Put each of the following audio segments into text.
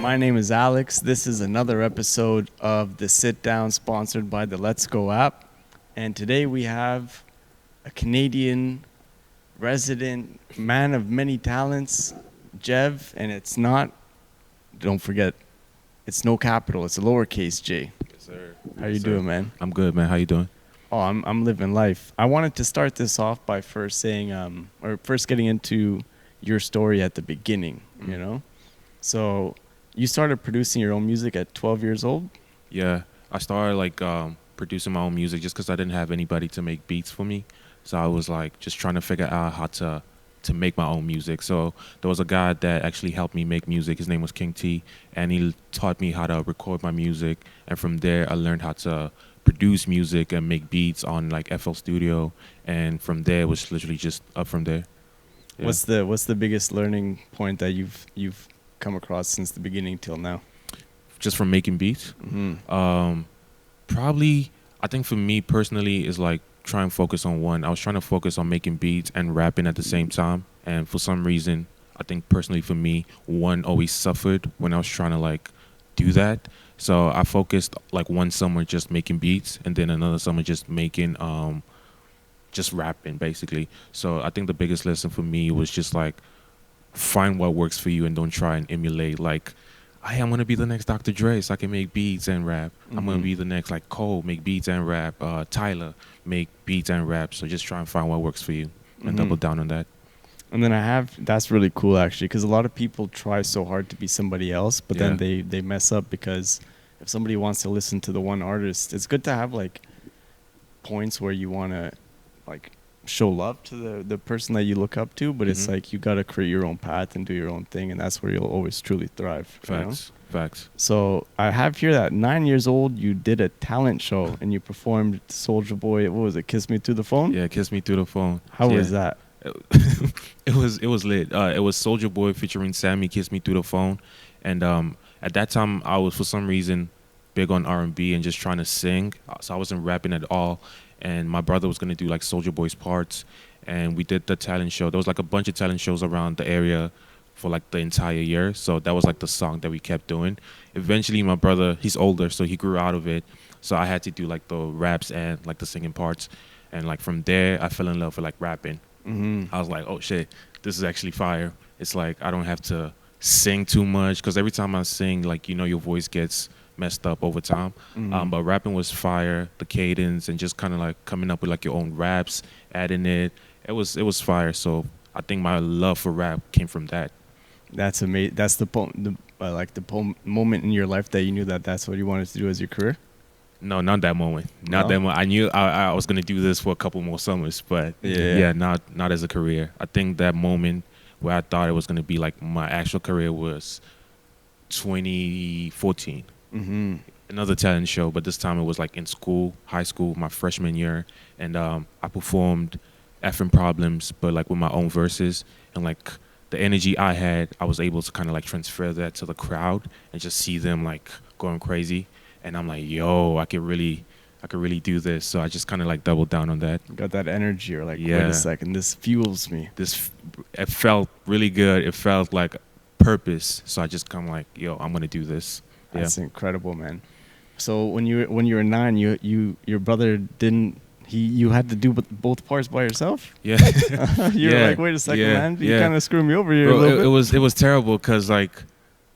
My name is Alex. This is another episode of The Sit Down sponsored by the Let's Go app. And today we have a Canadian resident man of many talents, Jev, and it's not, don't forget, it's no capital, it's a lowercase J. Yes, sir. How you doing, man? I'm good, man. How you doing? Oh, I'm living life. I wanted to start this off by first saying, or first getting into your story at the beginning, you know? So you started producing your own music at 12 years old? Yeah, I started like producing my own music just because I didn't have anybody to make beats for me. So I was like just trying to figure out how to make my own music. So there was a guy that actually helped me make music. His name was King T, and he taught me how to record my music. And from there, I learned how to produce music and make beats on like FL Studio. And from there, it was literally just up from there. Yeah. What's the biggest learning point that you've come across since the beginning till now? Just from making beats? Mm-hmm. Probably, I think for me personally, is like try and focus on one. I was trying to focus on making beats and rapping at the same time. And for some reason, I think personally for me, one always suffered when I was trying to like do that. So I focused like one summer just making beats and then another summer just making, just rapping basically. So I think the biggest lesson for me was just like find what works for you and don't try and emulate like, hey, I'm going to be the next Dr. Dre so I can make beats and rap. I'm going to be the next like Cole, make beats and rap. Tyler, make beats and rap. So just try and find what works for you and double down on that. And then that's really cool actually, because a lot of people try so hard to be somebody else, but then they mess up because if somebody wants to listen to the one artist, it's good to have like points where you want to like show love to the person that you look up to, but it's like you got to create your own path and do your own thing, and that's where you'll always truly thrive. Facts. Facts. So I have here that 9 years old, you did a talent show and you performed Soulja Boy. What was it? Kiss Me Through the Phone? Yeah, Kiss Me Through the Phone. How was that? It was lit. It was Soulja Boy featuring Sammy, Kiss Me Through the Phone, and at that time I was for some reason big on R&B and just trying to sing, so I wasn't rapping at all. And my brother was gonna do like Soulja Boy's parts, and we did the talent show. There was like a bunch of talent shows around the area for like the entire year, so that was like the song that we kept doing. Eventually my brother, he's older, so he grew out of it, so I had to do like the raps and like the singing parts, and like from there I fell in love with like rapping. I was like, oh shit, this is actually fire. It's like I don't have to sing too much, because every time I sing, like, you know, your voice gets messed up over time. But rapping was fire, the cadence and just kind of like coming up with like your own raps, adding it was fire. So I think my love for rap came from that. That's amazing. That's the moment in your life that you knew that that's what you wanted to do as your career? No, not that moment. Not that moment. I knew I was gonna do this for a couple more summers, but not as a career. I think that moment where I thought it was gonna be like my actual career was 2014. Another talent show, but this time it was like in school, high school, my freshman year, and I performed Effing Problems, but like with my own verses, and like the energy I had, I was able to kind of like transfer that to the crowd and just see them like going crazy. And I'm like, yo, I could really do this. So I just kind of like doubled down on that. Got that energy, or like, wait a second, this fuels me. It felt really good. It felt like purpose. So I just kind of like, yo, I'm gonna do this. That's incredible, man. So when you were 9, your brother didn't. You had to do both parts by yourself. Yeah. You're like, wait a second, man. You kind of screwed me over here. Bro, a little bit. It was terrible, because like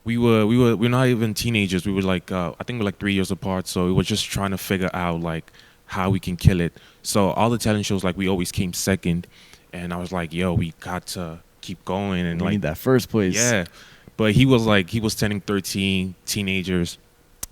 we're not even teenagers. We were like I think we're like 3 years apart. So we were just trying to figure out like how we can kill it. So all the talent shows, like we always came second, and I was like, yo, we got to keep going and we like need that first place. Yeah. But he was turning 13, teenagers.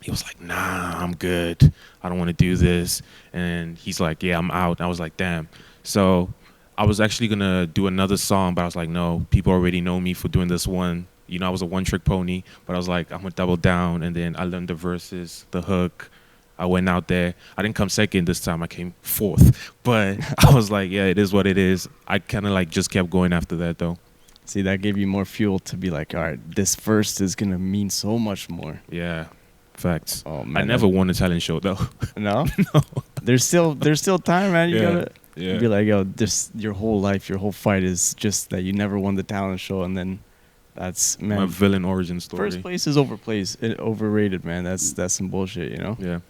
He was like, nah, I'm good. I don't want to do this. And he's like, yeah, I'm out. And I was like, damn. So I was actually going to do another song, but I was like, no, people already know me for doing this one. You know, I was a one-trick pony, but I was like, I'm going to double down. And then I learned the verses, the hook. I went out there. I didn't come second this time. I came fourth. But I was like, yeah, it is what it is. I kind of like just kept going after that, though. See, that gave you more fuel to be like, all right, this first is going to mean so much more. Yeah, facts. Oh, man. I never won a talent show, though. No? No. There's still time, man. You got to Yeah. be like, yo, this your whole life, your whole fight is just that you never won the talent show, and then That's My man. villain origin story. First place is overrated, man. That's some bullshit, you know. Yeah.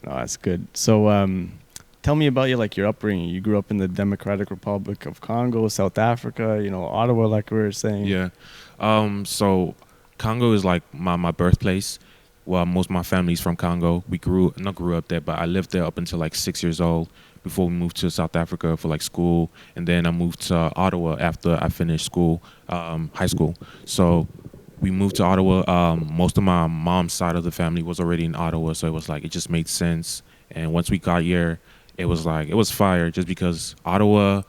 No, that's good. So, tell me about your upbringing. You grew up in the Democratic Republic of Congo, South Africa. You know, Ottawa, like we were saying. Yeah. So Congo is like my birthplace. Well, most of my family's from Congo. We not grew up there, but I lived there up until like 6 years old before we moved to South Africa for like school. And then I moved to Ottawa after I finished school, high school. So we moved to Ottawa. Most of my mom's side of the family was already in Ottawa. So it was like, it just made sense. And once we got here, it was like, it was fire just because Ottawa,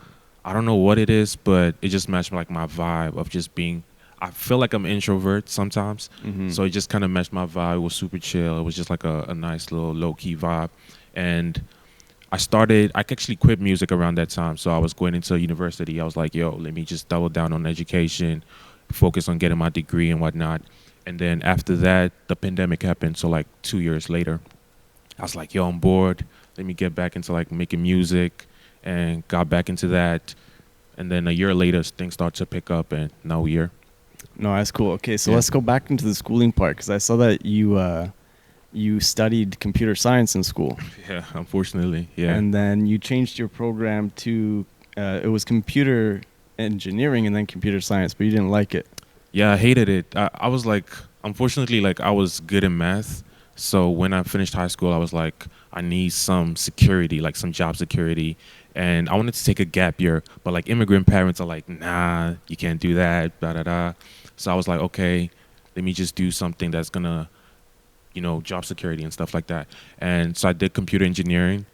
I don't know what it is, but it just matched like my vibe of just being, I feel like I'm an introvert sometimes. Mm-hmm. So it just kind of matched my vibe. It was super chill. It was just like a nice little low-key vibe. And I actually quit music around that time. So I was going into university. I was like, yo, let me just double down on education, focus on getting my degree and whatnot. And then after that, the pandemic happened. So like 2 years later, I was like, yo, I'm bored. Let me get back into like making music, and got back into that. And then a year later, things started to pick up, and now we're here. No, that's cool. Okay, so Yeah. let's go back into the schooling part because I saw that you studied computer science in school. Yeah, unfortunately, yeah. And then you changed your program to it was computer engineering and then computer science, but you didn't like it. Yeah, I hated it. I was like, unfortunately, like I was good in math. So when I finished high school, I was like, I need some security, like some job security. And I wanted to take a gap year, but like immigrant parents are like, nah, you can't do that, da da da. So I was like, okay, let me just do something that's gonna, job security and stuff like that. And so I did computer engineering.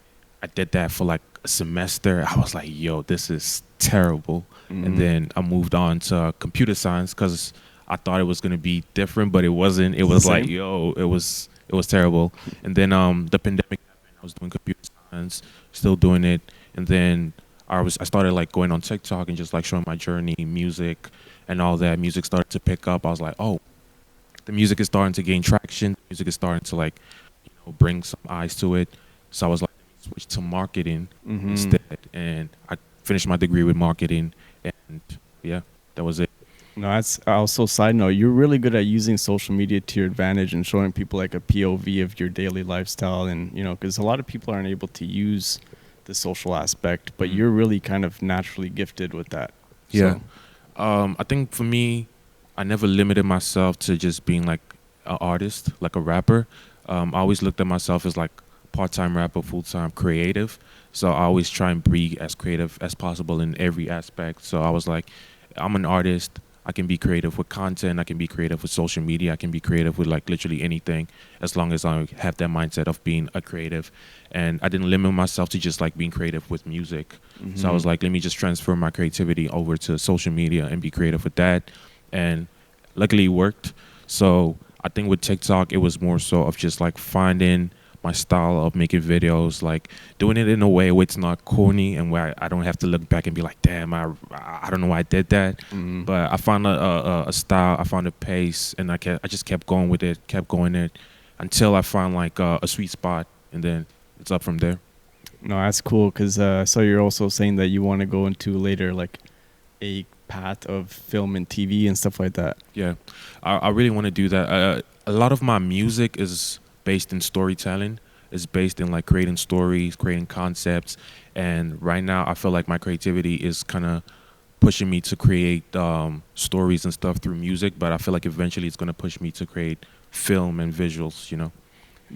I did that for like a semester. I was like, yo, this is terrible. Mhm. And then I moved on to computer science because I thought it was gonna be different, but it wasn't. It was like, Same. yo, it was terrible. And then the pandemic happened. I was doing computer science, still doing it. And then I started like going on TikTok and just like showing my journey, music and all that. Music started to pick up. I was like, oh, the music is starting to gain traction. The music is starting to like, bring some eyes to it. So I was like, let me switch to marketing Mhm. instead. And I finished my degree with marketing. And yeah, that was it. No, that's also side note. You're really good at using social media to your advantage and showing people like a POV of your daily lifestyle, and because a lot of people aren't able to use the social aspect, but Mhm. you're really kind of naturally gifted with that. Yeah. So, I think for me, I never limited myself to just being like an artist, like a rapper. I always looked at myself as like part-time rapper, full-time creative. So I always try and be as creative as possible in every aspect. So I was like, I'm an artist. I can be creative with content. I can be creative with social media. I can be creative with like literally anything as long as I have that mindset of being a creative. And I didn't limit myself to just like being creative with music. So I was Mhm. like, let me just transfer my creativity over to social media and be creative with that. And luckily it worked. So I think with TikTok, it was more so of just like finding my style of making videos, like doing it in a way where it's not corny and where I don't have to look back and be like, damn, I don't know why I did that. Mhm. But I found a style, I found a pace, and I just kept going with it, kept going it until I found like a sweet spot, and then it's up from there. No, that's cool because so you're also saying that you want to go into later like a path of film and TV and stuff like that. Yeah, I really want to do that. A lot of my music is based in storytelling. It's based in like creating stories, creating concepts. And right now, I feel like my creativity is kind of pushing me to create stories and stuff through music. But I feel like eventually it's going to push me to create film and visuals.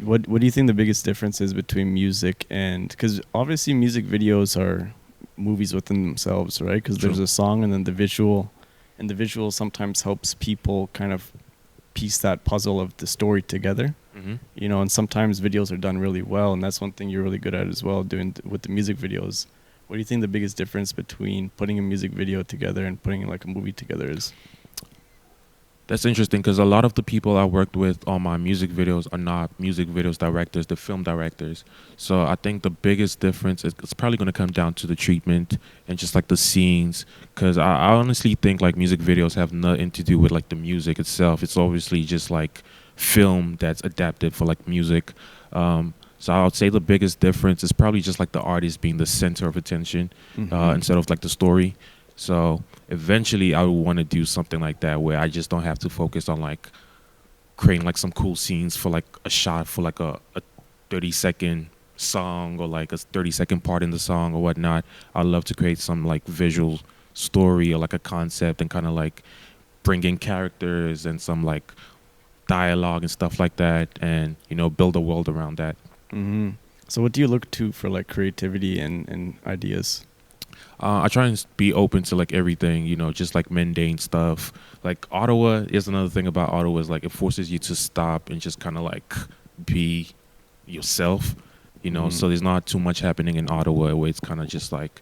What do you think the biggest difference is between music and, because obviously music videos are movies within themselves, right? Because there's True. a song and then the visual, and the visual sometimes helps people kind of piece that puzzle of the story together. Mm-hmm. And sometimes videos are done really well, and that's one thing you're really good at as well, doing with the music videos. What do you think the biggest difference between putting a music video together and putting like a movie together is? That's interesting because a lot of the people I worked with on my music videos are not music videos directors, they're film directors. So I think the biggest difference is it's probably going to come down to the treatment and just like the scenes. Because I honestly think like music videos have nothing to do with like the music itself. It's obviously just like film that's adapted for like music. So I would say the biggest difference is probably just like the artist being the center of attention Mhm. instead of like the story. So eventually I would want to do something like that where I just don't have to focus on like creating like some cool scenes for like a shot for like a 30-second song or like a 30-second part in the song or whatnot. I'd love to create some like visual story or like a concept and kind of like bring in characters and some like dialogue and stuff like that, and build a world around that. Mm-hmm. So what do you look to for like creativity and ideas? I try and be open to like everything, just like mundane stuff. Like Ottawa is another thing about Ottawa is like it forces you to stop and just kind of like be yourself, So there's not too much happening in Ottawa where it's kind of just like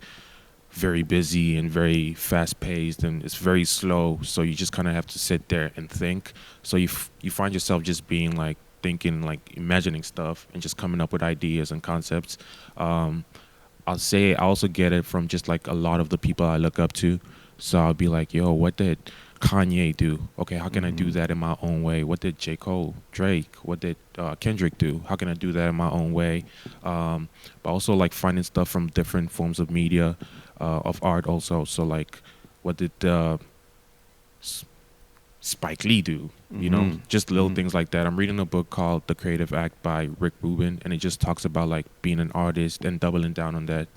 very busy and very fast paced and it's very slow. So you just kind of have to sit there and think. So you find yourself just being like thinking, like imagining stuff and just coming up with ideas and concepts. I'll say I also get it from just like a lot of the people I look up to. So I'll be like, yo, what did Kanye do? Okay, how can I do that in my own way? What did J. Cole, Drake, what did Kendrick do? How can I do that in my own way? But also like finding stuff from different forms of media, of art also. So like, what did Spike Lee do? Just little things like that. I'm reading a book called The Creative Act by Rick Rubin, and it just talks about like being an artist and doubling down on that.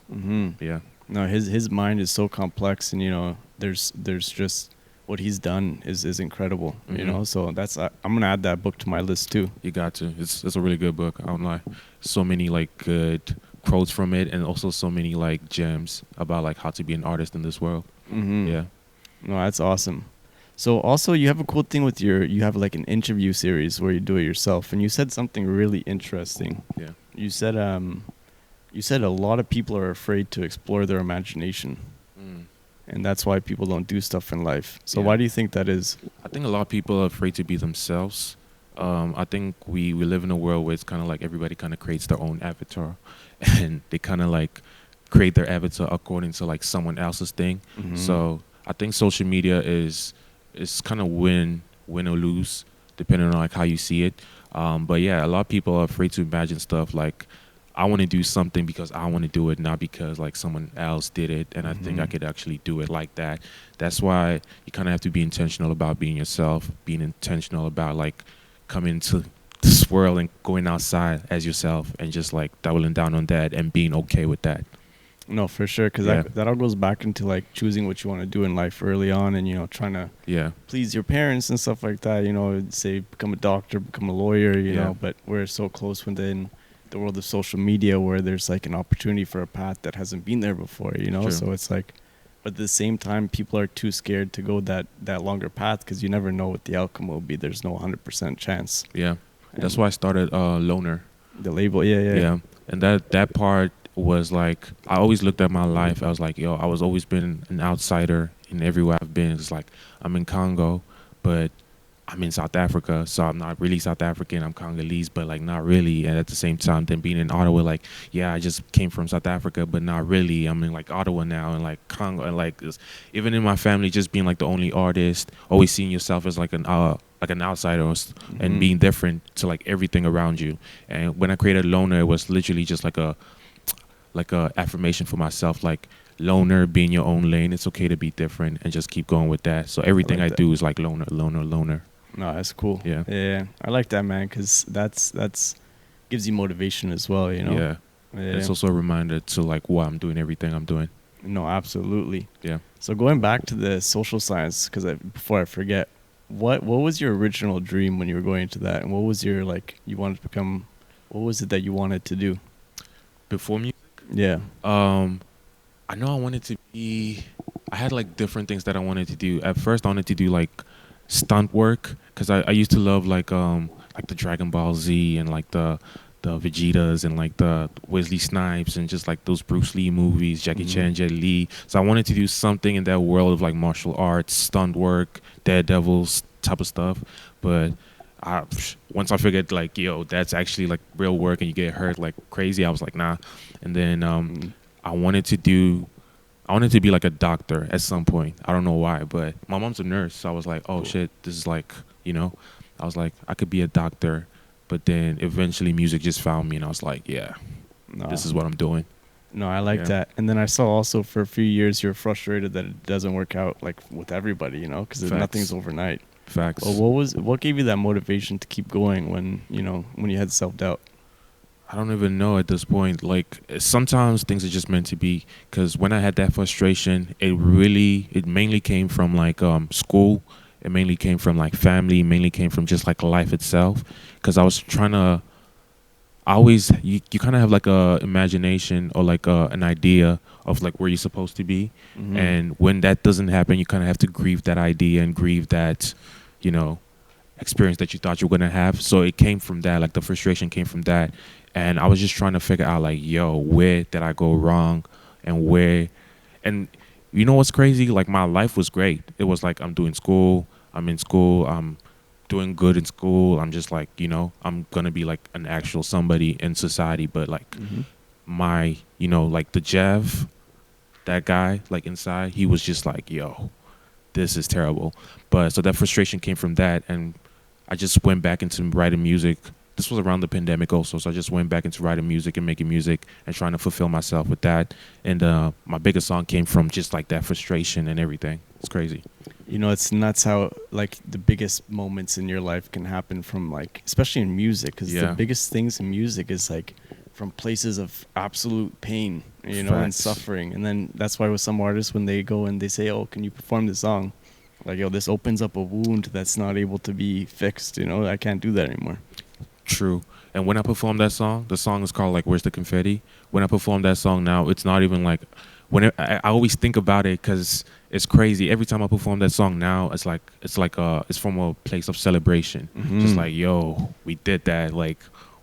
Yeah. No, his mind is so complex, and there's just what he's done is incredible. So that's I'm gonna add that book to my list too. You got to. It's a really good book. I don't lie. So many like good quotes from it, and also so many like gems about like how to be an artist in this world. Yeah. No, that's awesome. So also you have a cool thing with you have like an interview series where you do it yourself, and you said something really interesting. Yeah. You said a lot of people are afraid to explore their imagination. And that's why people don't do stuff in life. So why do you think that is? I think a lot of people are afraid to be themselves. I think we live in a world where it's kind of like everybody kind of creates their own avatar, and they kind of like create their avatar according to like someone else's thing. So I think social media is kind of win or lose depending on like how you see it. But yeah, a lot of people are afraid to imagine stuff like, I want to do something because I want to do it, not because like someone else did it and I think I could actually do it like that. That's why you kind of have to be intentional about being yourself, being intentional about like coming into this world and going outside as yourself and just like doubling down on that and being okay with that. No, for sure, because that all goes back into like choosing what you want to do in life early on, and trying to please your parents and stuff like that. Say become a doctor, become a lawyer. You know, but we're so close within the world of social media where there's like an opportunity for a path that hasn't been there before. True. So it's like, but at the same time, people are too scared to go that longer path because you never know what the outcome will be. There's no 100% chance. Yeah, that's why I started Loner. The label, yeah. And that part was like, I always looked at my life. I was like, yo, I was always been an outsider in everywhere I've been. It's like, I'm in Congo, but I'm in South Africa, so I'm not really South African. I'm Congolese, but like not really. And at the same time, then being in Ottawa, like, yeah, I just came from South Africa, but not really. I'm in like Ottawa now and like Congo, and like even in my family, just being like the only artist, always seeing yourself as like an outsider and being different to like everything around you. And when I created Loner, it was literally just like a affirmation for myself, like loner, be in your own lane. It's okay to be different and just keep going with that. So everything I do is like loner. No, that's cool. Yeah. I like that, man, because that's gives you motivation as well, Yeah. It's also a reminder to like why I'm doing everything I'm doing. No, absolutely. Yeah. So going back to the social science, because before I forget, what was your original dream when you were going into that, and what was your you wanted to become? What was it that you wanted to do before music? Yeah. I know I wanted to be. I had like different things that I wanted to do. At first, I wanted to do like stunt work because I used to love like the Dragon Ball Z and like the Vegetas and like the Wesley Snipes and just like those Bruce Lee movies, Jackie Chan, Jet Li. So I wanted to do something in that world of like martial arts, stunt work, Daredevils type of stuff. But once I figured like, yo, that's actually like real work and you get hurt like crazy, I was like, nah. And then I wanted to be like a doctor at some point. I don't know why, but my mom's a nurse, so I was like, oh shit, this is like, I was like, I could be a doctor. But then eventually music just found me, and I was like, yeah, this is what I'm doing. No, I like Yeah. that. And then I saw also for a few years you're frustrated that it doesn't work out like with everybody, you know, because nothing's overnight. Facts. But what gave you that motivation to keep going when you had self-doubt? I don't even know at this point. Like sometimes things are just meant to be. Because when I had that frustration, it mainly came from like school. It mainly came from like family. It mainly came from just like life itself. Because I was trying to. I always you kind of have like a imagination or like an idea of like where you're supposed to be, Mm-hmm. and when that doesn't happen, you kind of have to grieve that idea and grieve that, you know, experience that you thought you were gonna have. So it came from that, like the frustration came from that, and I was just trying to figure out like, yo, where did I go wrong, and where, and you know what's crazy? Like my life was great. It was like I'm doing school, I'm in school, I'm doing good in school. I'm just like, you know, I'm gonna be like an actual somebody in society. But like Mm-hmm. my, you know, like the Jeff, that guy, like inside, he was just like, yo, this is terrible. But so that frustration came from that, and I just went back into writing music. This was around the pandemic also, so I just went back into writing music and making music and trying to fulfill myself with that. And my biggest song came from just like that frustration and everything. It's crazy. You know, it's nuts how like the biggest moments in your life can happen from like, especially in music, because the biggest things in music is like from places of absolute pain, you know, and suffering. And then that's why with some artists, when they go and they say, "Oh, can you perform this song?" Like, yo, this opens up a wound that's not able to be fixed. You know, I can't do that anymore. True. And when I perform that song, the song is called like "Where's the Confetti." When I perform that song now, it's not even like I always think about it because it's crazy. Every time I perform that song now, it's from a place of celebration. Mm-hmm. Just like, yo, we did that. Like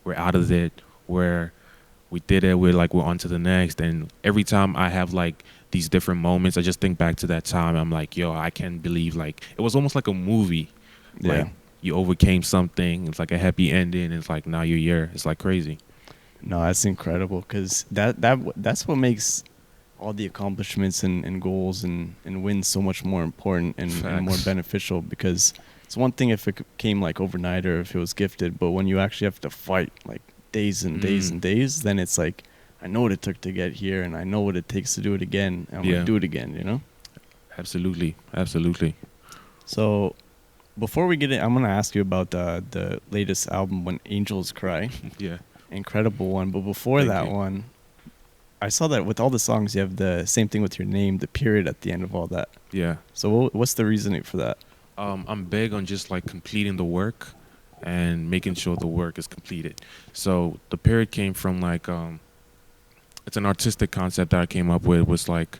we're out of it. We did it. We're on to the next. And every time I have like these different moments, I just think back to that time. I'm like, yo, I can't believe like it was almost like a movie. Yeah. Like you overcame something. It's like a happy ending. It's like now you're here. It's like crazy. No, that's incredible because that's what makes all the accomplishments and goals and wins so much more important and more beneficial, because it's one thing if it came like overnight or if it was gifted, but when you actually have to fight like days and days and days, then it's like, I know what it took to get here and I know what it takes to do it again, and I'm gonna do it again, you know? Absolutely. Absolutely. So before we get in, I'm gonna ask you about the latest album, When Angels Cry. Yeah. Incredible one. But before that one, I saw that with all the songs you have the same thing with your name, the period at the end of all that. Yeah. So what's the reasoning for that? I'm big on just like completing the work and making sure the work is completed. So the period came from like it's an artistic concept that I came up with. Was like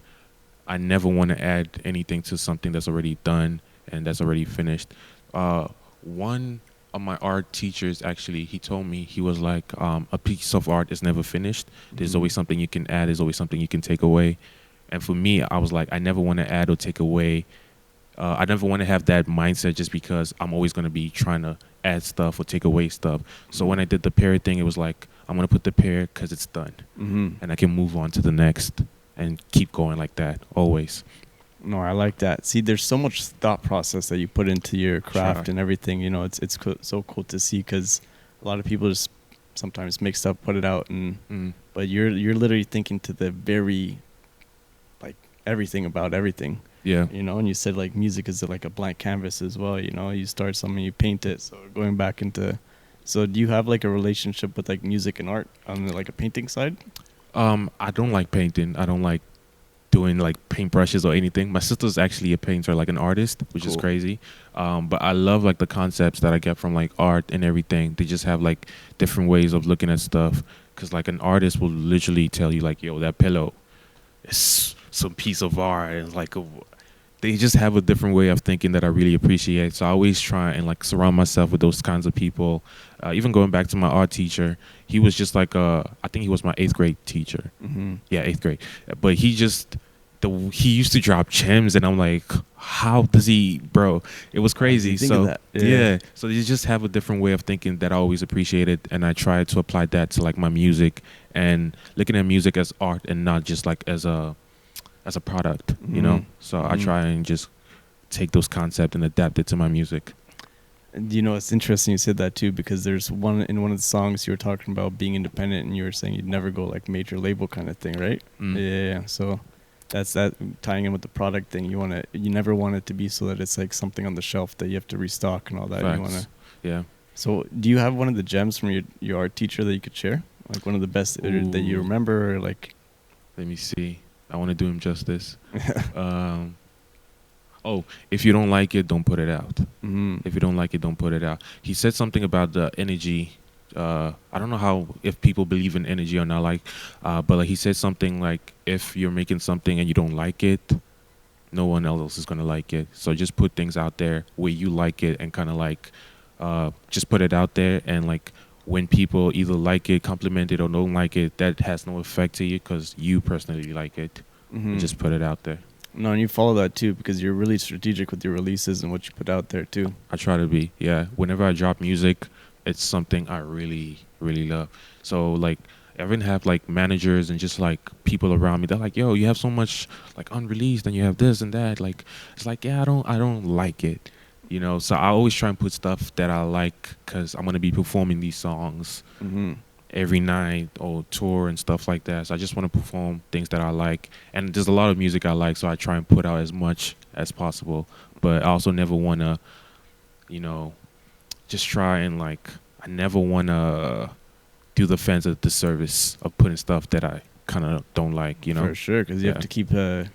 I never want to add anything to something that's already done and that's already finished. One of my art teachers, actually, he told me, he was like, a piece of art is never finished. There's always something you can add. There's always something you can take away. And for me, I was like, I never want to add or take away. I never want to have that mindset just because I'm always going to be trying to add stuff or take away stuff. So when I did the period thing, it was like, I'm going to put the period because it's done. And I can move on to the next and keep going like that, always. No, I like that. See, there's so much thought process that you put into your craft and everything. You know, it's so cool to see, because a lot of people just sometimes make stuff, put it out, and but you're literally thinking to the very, like, everything about everything. Yeah. You know, and you said like music is like a blank canvas as well. You know, you start something, you paint it. So going back into, so do you have like a relationship with like music and art on the, like a painting side? I don't like painting. I don't like doing like paintbrushes or anything. My sister's actually a painter, like an artist, which is crazy. But I love like the concepts that I get from like art and everything. They just have like different ways of looking at stuff. Cause like an artist will literally tell you like, yo, that pillow is some piece of art. And like they just have a different way of thinking that I really appreciate. So I always try and like surround myself with those kinds of people. Even going back to my art teacher, he was just like I think he was my 8th grade teacher. Yeah, 8th grade. But he used to drop gems, and I'm like, how does he, bro? It was crazy. So yeah. So you just have a different way of thinking that I always appreciated, and I try to apply that to like my music and looking at music as art and not just like as a product, you know? So I try and just take those concepts and adapt it to my music. You know, it's interesting you said that too, because there's one of the songs you were talking about being independent, and you were saying you'd never go like major label kind of thing, right? Yeah. So that's that tying in with the product thing. You never want it to be so that it's like something on the shelf that you have to restock and all that. Facts. You want to. Yeah. So do you have one of the gems from your art teacher that you could share? Like one of the best that you remember, or like. Let me see. I want to do him justice. Oh, if you don't like it, don't put it out. If you don't like it, don't put it out. He said something about the energy. I don't know if people believe in energy or not, but like he said something like, if you're making something and you don't like it, no one else is gonna like it. So just put things out there where you like it, and kind of like just put it out there, and like when people either like it, compliment it, or don't like it, that has no effect to you because you personally like it. And just put it out there. No, and you follow that too, because you're really strategic with your releases and what you put out there too. I try to be, yeah. Whenever I drop music, it's something I really, really love. So like, I even have like managers and just like people around me. They're like, "Yo, you have so much like unreleased, and you have this and that." Like, it's like, yeah, I don't like it, you know. So I always try and put stuff that I like, because I'm gonna be performing these songs every night or tour and stuff like that. So I just want to perform things that I like, and there's a lot of music I like, so I try and put out as much as possible. But I also never want to, you know, just try and like, I never want to do the fans a disservice of putting stuff that I kind of don't like, you know. For sure, because you have to keep a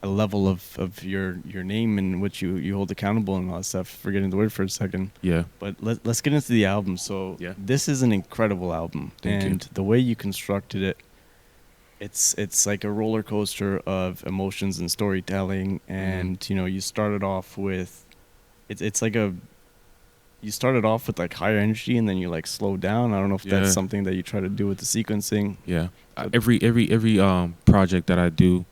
level of your name and what you hold accountable and all that stuff. Forgetting the word for a second. Yeah. But let's get into the album. So this is an incredible album. Thank you. The way you constructed it, it's like a roller coaster of emotions and storytelling. And you started off with you started off with like higher energy, and then you like slow down. I don't know if that's something that you try to do with the sequencing. Yeah. Every project that I do,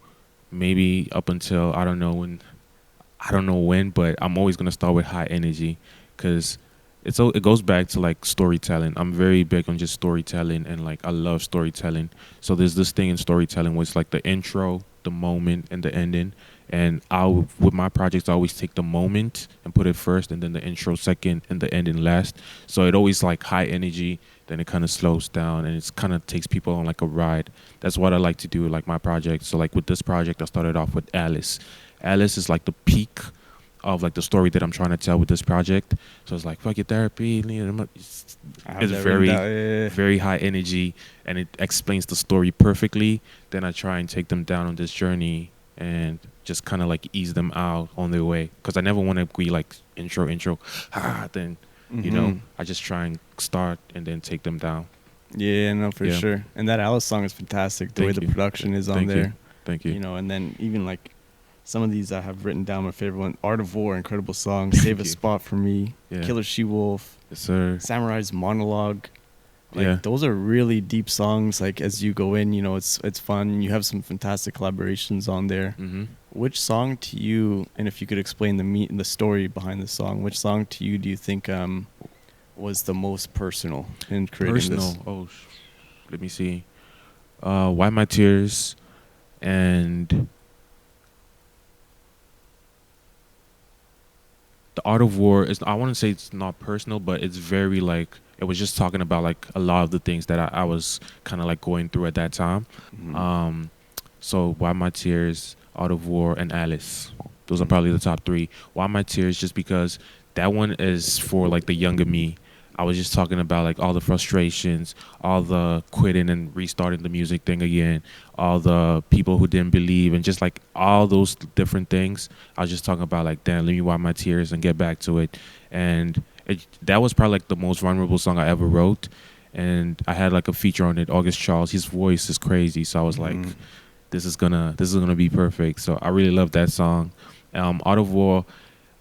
maybe up until I don't know when, but I'm always gonna start with high energy, because it goes back to like storytelling. I'm very big on just storytelling, and like I love storytelling. So there's this thing in storytelling where it's like the intro, the moment, and the ending. And with my projects, I always take the moment and put it first, and then the intro second, and the ending last. So it always like high energy, then it kind of slows down, and it kind of takes people on like a ride. That's what I like to do with like my project. So like with this project, I started off with Alice. Alice is like the peak of like the story that I'm trying to tell with this project. So it's like, fuck your therapy. It's very high energy, and it explains the story perfectly. Then I try and take them down on this journey and just kind of like ease them out on their way, because I never want to be like intro then you know, I just try and start and then take them down. Yeah, no, for sure. And that Alice song is fantastic, the way the production is on there. Thank you. You know, and then even like some of these I have written down. My favorite one, Art of War, incredible song. Save a Spot for Me, Killer She-Wolf, yes sir, Samurai's Monologue. Like those are really deep songs. Like as you go in, you know, it's fun. You have some fantastic collaborations on there. Which song to you, and if you could explain the story behind the song, which song to you do you think was the most personal in creating this? Oh, let me see. Why My Tears, and The Art of War is, I want to say it's not personal, but it's very like, it was just talking about like a lot of the things that I was kind of like going through at that time. So Why My Tears, Art of War, and Alice. Those are probably the top three. Why My Tears, just because that one is for like the younger me. I was just talking about like all the frustrations, all the quitting and restarting the music thing again, all the people who didn't believe, and just like all those different things. I was just talking about like, damn, let me wipe my tears and get back to it. And that was probably like the most vulnerable song I ever wrote. And I had like a feature on it, August Charles. His voice is crazy, so I was like, this is gonna be perfect. So I really love that song. Art of War,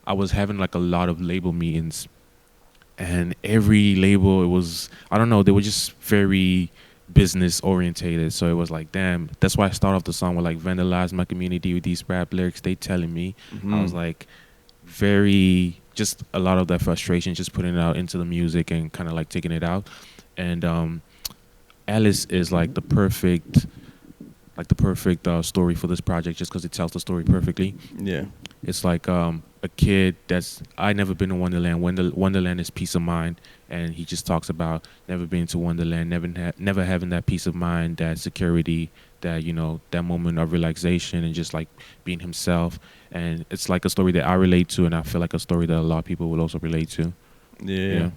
I was having like a lot of label meetings, and every label, it was, I don't know, they were just very business orientated. So it was like, damn, that's why I start off the song with like, vandalize my community with these rap lyrics they telling me. I was like, very, just a lot of that frustration, just putting it out into the music and kind of like taking it out. And Alice is like the perfect story for this project, just because it tells the story perfectly. Yeah. It's like, a kid that's I never been to Wonderland. Wonderland is peace of mind, and he just talks about never being to Wonderland, never having that peace of mind, that security, that that moment of relaxation, and just like being himself. And it's like a story that I relate to, and I feel like a story that a lot of people will also relate to. Yeah.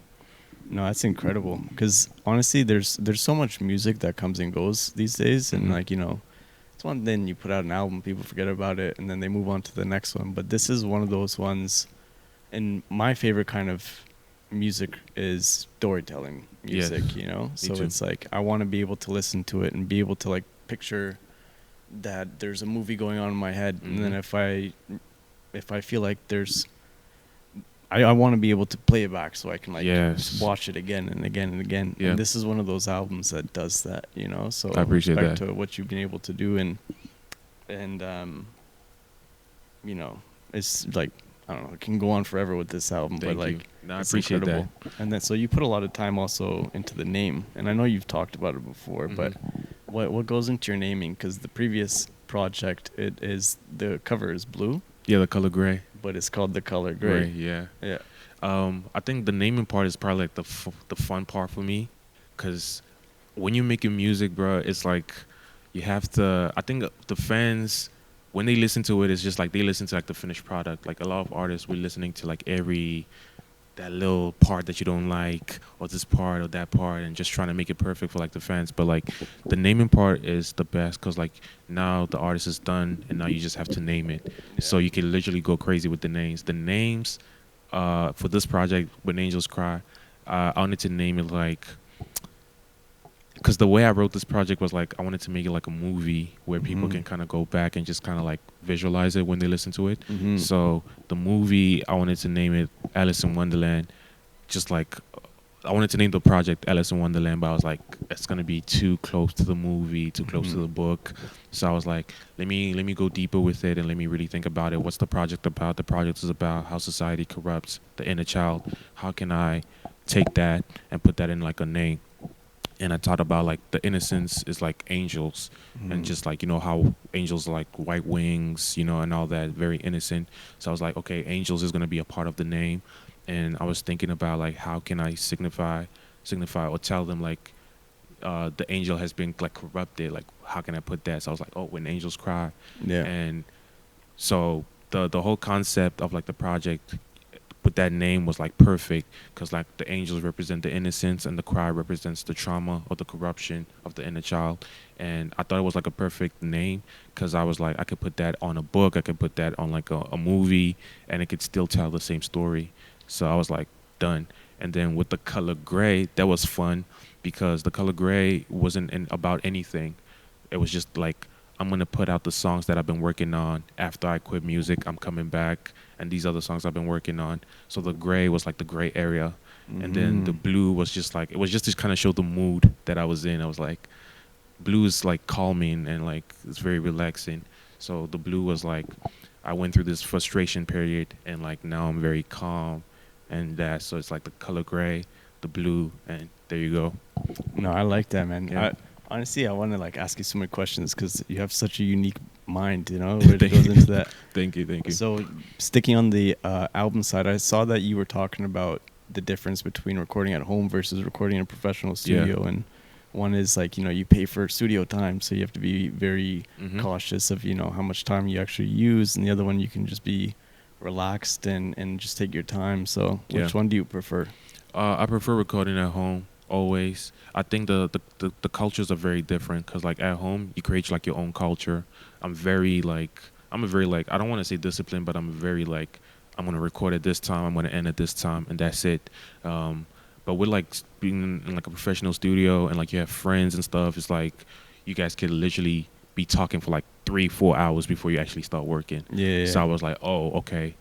No, that's incredible. Because honestly, there's so much music that comes and goes these days, and like it's one thing you put out an album, people forget about it, and then they move on to the next one. But this is one of those ones, and my favorite kind of music is storytelling music. So too. it's like I want to be able to listen to it and be able to like picture that there's a movie going on in my head, and then if I feel like there's I want to be able to play it back so I can like watch it again and again and again. Yeah. And this is one of those albums that does that, So I appreciate respect that. to what you've been able to do, and it's like I don't know, it can go on forever with this album. Thank but like you. No, I it's appreciate incredible. that. And then so you put a lot of time also into the name, and I know you've talked about it before, but what goes into your naming? Because the previous project, it is the cover is blue. Yeah, the color gray. But it's called The Color Gray. Yeah. Yeah. I think the naming part is probably like the fun part for me, because when you're making music, bro, it's like you have to. I think the fans, when they listen to it, it's just like they listen to like the finished product. Like a lot of artists, we're listening to like that little part that you don't like, or this part or that part, and just trying to make it perfect for like the fans. But like the naming part is the best, because like now the artist is done, and now you just have to name it. Yeah. So you can literally go crazy with the names. The names for this project, When Angels Cry, I wanted to name it like, because the way I wrote this project was like I wanted to make it like a movie where people can kind of go back and just kind of like visualize it when they listen to it. So the movie, I wanted to name it Alice in Wonderland. Just like I wanted to name the project Alice in Wonderland, but I was like, it's gonna be too close to the movie, too close to the book. So I was like, let me go deeper with it, and let me really think about it. What's the project about? The project is about how society corrupts the inner child. How can I take that and put that in like a name? And I thought about like the innocence is like angels, and just like how angels are like white wings, and all that, very innocent. So I was like, okay, angels is gonna be a part of the name, and I was thinking about like how can I signify or tell them like the angel has been like corrupted. Like how can I put that? So I was like, oh, When Angels Cry. Yeah. And so the whole concept of like the project, but that name was like perfect, because like the angels represent the innocence and the cry represents the trauma or the corruption of the inner child. And I thought it was like a perfect name, because I was like, I could put that on a book, I could put that on like a movie, and it could still tell the same story. So I was like, done. And then with The Color Gray, that was fun, because The Color Gray wasn't about anything. It was just like, I'm going to put out the songs that I've been working on after I quit music. I'm coming back, and these other songs I've been working on. So the gray was like the gray area. And then the blue was just like, it was just to kind of show the mood that I was in. I was like, blue is like calming, and like it's very relaxing. So the blue was like, I went through this frustration period, and like now I'm very calm, and that. So it's like the color gray, the blue, and there you go. No, I like that, man. Yeah. Honestly, I want to like ask you so many questions, because you have such a unique mind, where it goes into that. Thank you. So sticking on the album side, I saw that you were talking about the difference between recording at home versus recording in a professional studio. And one is like, you pay for studio time, so you have to be very cautious of, how much time you actually use. And the other one, you can just be relaxed and just take your time. So which one do you prefer? I prefer recording at home. Always. I think the cultures are very different, because like at home you create like your own culture. I'm a very like I don't want to say disciplined, but I'm very like, I'm gonna record at this time, I'm gonna end at this time, and that's it. But with like being in like a professional studio, and like you have friends and stuff, it's like you guys could literally be talking for like 3-4 hours before you actually start working. So I was like, oh, okay,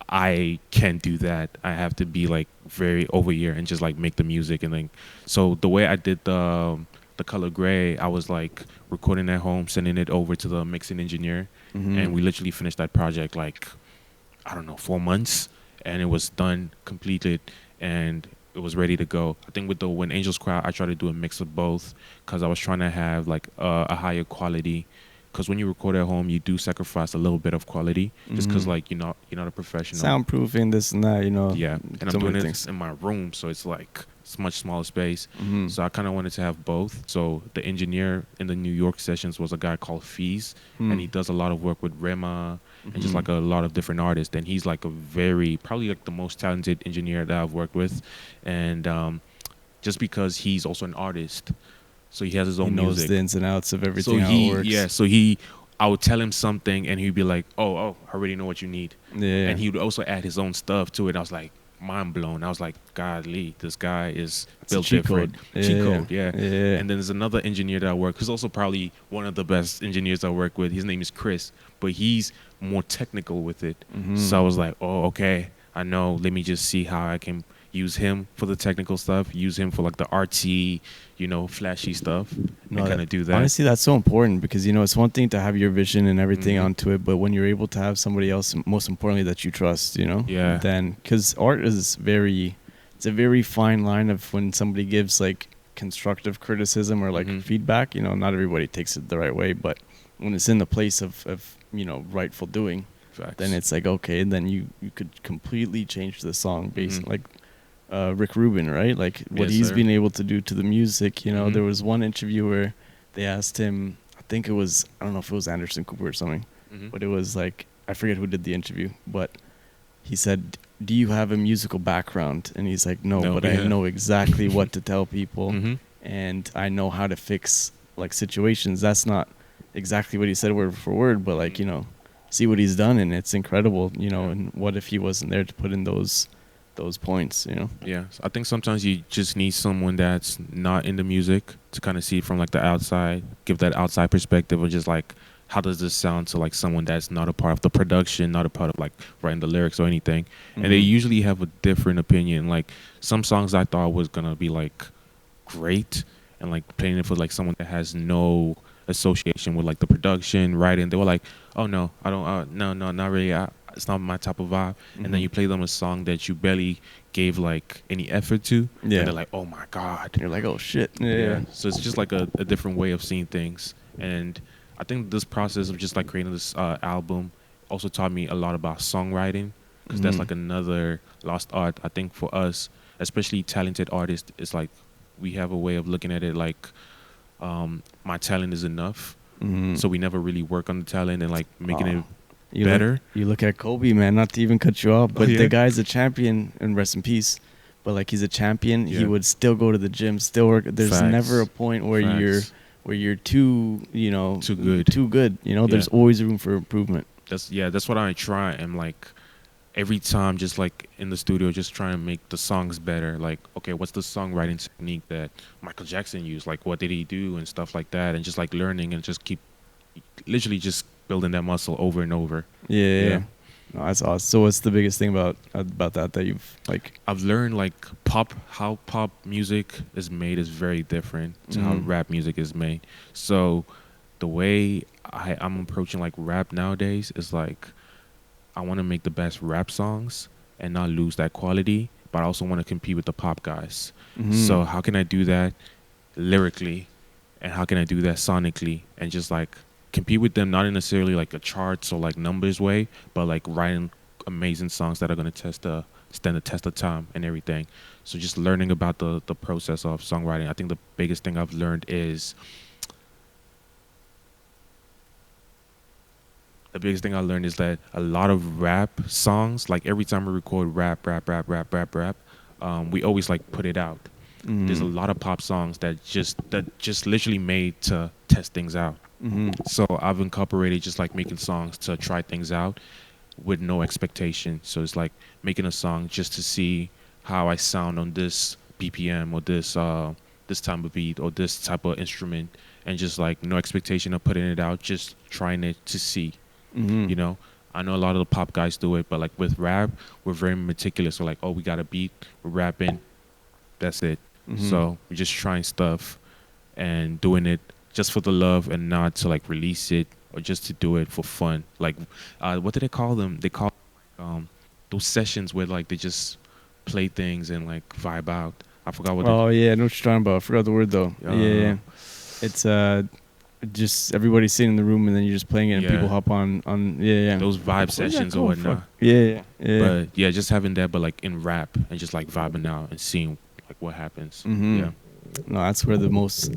I can't do that. I have to be like very over here and just like make the music. And then so the way I did the color gray, I was like recording at home, sending it over to the mixing engineer, and we literally finished that project like, I don't know, 4 months, and it was done, completed, and it was ready to go. I think with the When Angels Cry, I tried to do a mix of both, because I was trying to have like a higher quality, because when you record at home, you do sacrifice a little bit of quality just because like you're not a professional. Soundproofing, this and that, Yeah, and I'm doing it in my room, so it's like it's much smaller space. So I kind of wanted to have both. So the engineer in the New York sessions was a guy called Fees, and he does a lot of work with Rema and just like a lot of different artists. And he's like probably like the most talented engineer that I've worked with, and just because he's also an artist, so he has his own music. He knows the ins and outs of everything, how it works. Yeah, so I would tell him something, and he'd be like, oh, I already know what you need. Yeah. And he would also add his own stuff to it. I was like, mind blown. I was like, godly, this guy is built different. Cheat code, yeah. And then there's another engineer that I work, who's also probably one of the best engineers I work with. His name is Chris, but he's more technical with it. So I was like, oh, okay, I know. Let me just see how I can use him for the technical stuff, use him for like the artsy, flashy stuff, and kind of do that. Honestly, that's so important because, it's one thing to have your vision and everything onto it, but when you're able to have somebody else, most importantly, that you trust, Yeah. then, because art is it's a very fine line of when somebody gives like constructive criticism or like feedback, not everybody takes it the right way, but when it's in the place of rightful doing, Facts. then it's like, okay, then you could completely change the song based like Rick Rubin, right? Like what he's been able to do to the music. There was one interview where they asked him, I think it was, I don't know if it was Anderson Cooper or something, but it was like, I forget who did the interview, but he said, do you have a musical background? And he's like, no, but I know exactly what to tell people, and I know how to fix like situations. That's not exactly what he said word for word, but like, see what he's done, and it's incredible, and what if he wasn't there to put in those points, Yeah, so I think sometimes you just need someone that's not in the music to kind of see it from like the outside, give that outside perspective of just like, how does this sound to like someone that's not a part of the production, not a part of like writing the lyrics or anything. And they usually have a different opinion. Like some songs I thought was gonna be like great, and like playing it for like someone that has no association with like the production, writing, they were like, oh no, I don't, no, not really, it's not my type of vibe. And then you play them a song that you barely gave like any effort to, and they're like, oh my god, you're like, oh shit. So it's just like a different way of seeing things. And I think this process of just like creating this album also taught me a lot about songwriting, because that's like another lost art. I think for us, especially talented artists, it's like we have a way of looking at it like my talent is enough, so we never really work on the talent and like making it better. You look at Kobe, man, not to even cut you off, but the guy's a champion, and rest in peace, but like he's a champion. He would still go to the gym, still work. There's never a point where you're too good. There's always room for improvement. That's what I try. And like every time, just like in the studio, just trying to make the songs better. Like, okay, what's the songwriting technique that Michael Jackson used? Like, what did he do and stuff like that? And just like learning and just keep literally just building that muscle over and over. Yeah. No, that's awesome. So what's the biggest thing about that you've like? I've learned like how pop music is made is very different to how rap music is made. So the way I'm approaching like rap nowadays is like, I want to make the best rap songs and not lose that quality, but I also want to compete with the pop guys. So how can I do that lyrically, and how can I do that sonically, and just like compete with them, not in necessarily like a charts or like numbers way, but like writing amazing songs that are going to stand the test of time and everything. So just learning about the process of songwriting. I think the biggest thing I've learned is that a lot of rap songs, like every time we record rap, we always like put it out. There's a lot of pop songs that just literally made to test things out. So I've incorporated just like making songs to try things out with no expectation. So it's like making a song just to see how I sound on this BPM or this type of beat or this type of instrument, and just like no expectation of putting it out, just trying it to see. I know a lot of the pop guys do it, but like with rap, we're very meticulous. So like, oh, we got a beat, we're rapping, that's it. So we're just trying stuff and doing it just for the love, and not to like release it or just to do it for fun. Like, what do they call them? They call those sessions where like they just play things and like vibe out. I forgot what. Oh yeah, I know what you're talking about. I forgot the word though. Yeah. It's just everybody's sitting in the room and then you're just playing it and people hop on yeah. Those vibe sessions or whatnot. Yeah. But yeah, just having that, but like in rap and just like vibing out and seeing like what happens. Yeah. No, that's where the most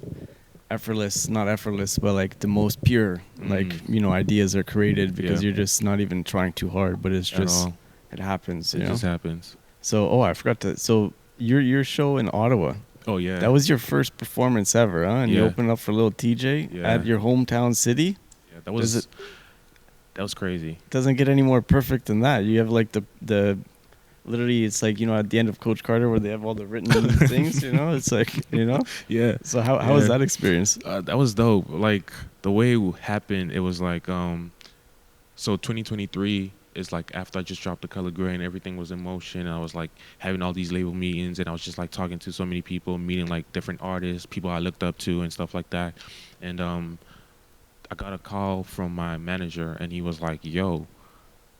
not effortless, but like the most pure, like, you know, ideas are created because you're just not even trying too hard, but it's just, it happens. It just happens. So, I forgot to, so your show in Ottawa. Oh, yeah. That was your first performance ever, huh? And you opened up for Lil Tjay at your hometown city? Yeah, that was crazy. Doesn't get any more perfect than that. You have like the literally, it's like, you know, at the end of Coach Carter where they have all the written things, you know? It's like, you know? Yeah. So how was that experience? That was dope. Like, the way it happened, it was like, so 2023 is like after I just dropped The Color Gray and everything was in motion. I was like having all these label meetings and I was just like talking to so many people, meeting like different artists, people I looked up to and stuff like that. And I got a call from my manager and he was like, yo,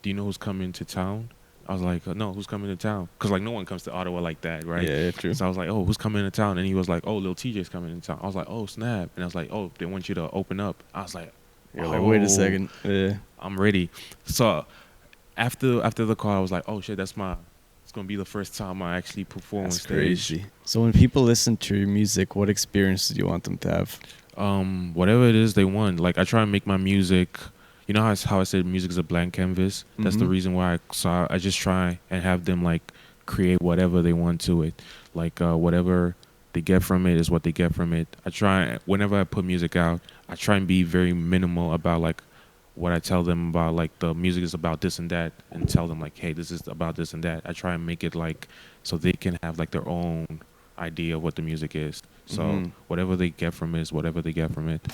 do you know who's coming to town? I was like, no, who's coming to town? Because, like, no one comes to Ottawa like that, right? Yeah, true. So I was like, oh, who's coming to town? And he was like, oh, Lil Tjay's coming to town. I was like, oh, snap. And I was like, oh, they want you to open up. I was like, you're like, wait a second. Yeah. I'm ready. So after the call, I was like, oh, shit, it's going to be the first time I actually perform on stage. Crazy. So when people listen to your music, what experience do you want them to have? Whatever it is they want. Like, I try and make my music... You know how I said music is a blank canvas? That's the reason why I just try and have them like create whatever they want to it. Like whatever they get from it is what they get from it. I try, whenever I put music out, I try and be very minimal about like what I tell them about, like the music is about this and that, and tell them like, hey, this is about this and that. I try and make it like so they can have like their own idea of what the music is. So whatever they get from it is whatever they get from it.